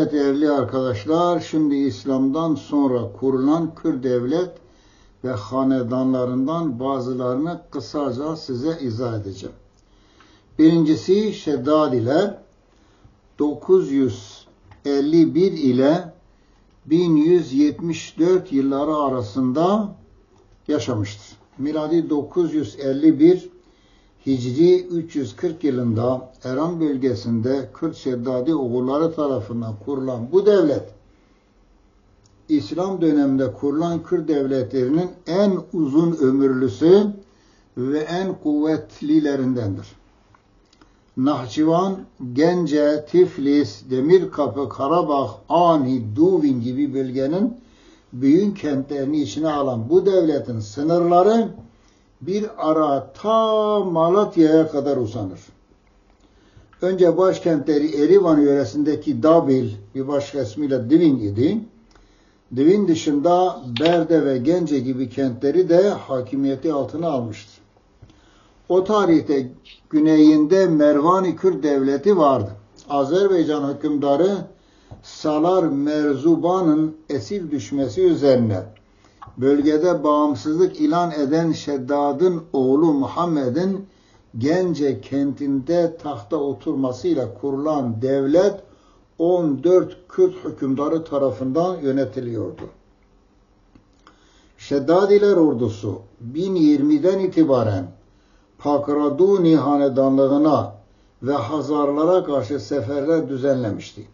Evet değerli arkadaşlar, şimdi İslam'dan sonra kurulan Kürt devlet ve hanedanlarından bazılarını kısaca size izah edeceğim. Birincisi Şeddadiler 951 ile 1174 yılları arasında yaşamıştır. Miladi 951, Hicri 340 yılında Eran bölgesinde Kürt Şeddadi oğulları tarafından kurulan bu devlet, İslam döneminde kurulan Kürt devletlerinin en uzun ömürlüsü ve en kuvvetlilerindendir. Nahçıvan, Gence, Tiflis, Demirkapı, Karabağ, Ani, Duvin gibi bölgenin büyük kentlerini içine alan bu devletin sınırları bir ara ta Malatya'ya kadar uzanır. Önce başkentleri Erivan yöresindeki Dabil, bir başka ismiyle Divin idi. Divin dışında Berde ve Gence gibi kentleri de hakimiyeti altına almıştır. O tarihte güneyinde Mervani Kürt devleti vardı. Azerbaycan hükümdarı Salar Merzuban'ın esir düşmesi üzerine bölgede bağımsızlık ilan eden Şeddad'ın oğlu Muhammed'in Gence kentinde tahta oturmasıyla kurulan devlet 14 Kürt hükümdarı tarafından yönetiliyordu. Şeddadiler ordusu 1020'den itibaren Pakraduni hanedanlığına ve Hazarlara karşı seferler düzenlemişti.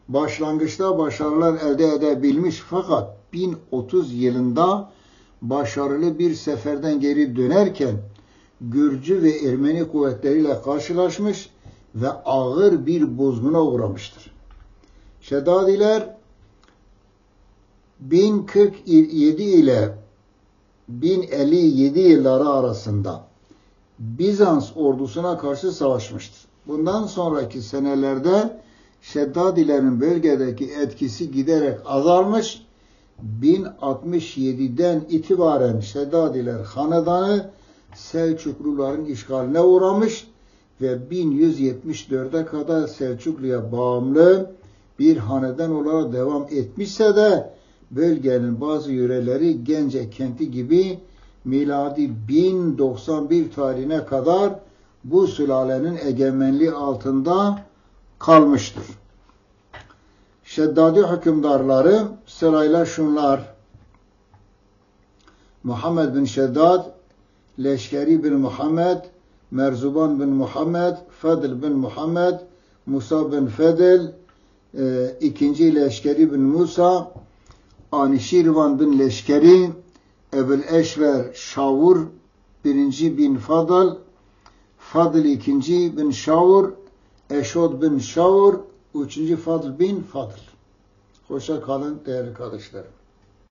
Başlangıçta başarılar elde edebilmiş fakat 1030 yılında başarılı bir seferden geri dönerken Gürcü ve Ermeni kuvvetleriyle karşılaşmış ve ağır bir bozguna uğramıştır. Şeddadiler 1047 ile 1057 yılları arasında Bizans ordusuna karşı savaşmıştır. Bundan sonraki senelerde Şeddadilerin bölgedeki etkisi giderek azalmış, 1067'den itibaren Şeddadiler hanedanı Selçukluların işgaline uğramış ve 1174'e kadar Selçuklu'ya bağımlı bir hanedan olarak devam etmişse de bölgenin bazı yöreleri Gence kenti gibi miladi 1091 tarihine kadar bu sülalenin egemenliği altında kalmıştır. Şeddadi hükümdarları sırayla şunlar: Muhammed bin Şeddad, Leşkeri bin Muhammed, Merzuban bin Muhammed, Fadıl bin Muhammed, Musa bin Fadıl, ikinci Leşkeri bin Musa, Anişirvan bin Leşkeri, Ebul Eşver Şavur, birinci bin Fadıl, Fadıl ikinci bin Şavur, Eşod bin Şavur, üçüncü Fadıl bin Fadıl. Hoşça kalın değerli kardeşlerim.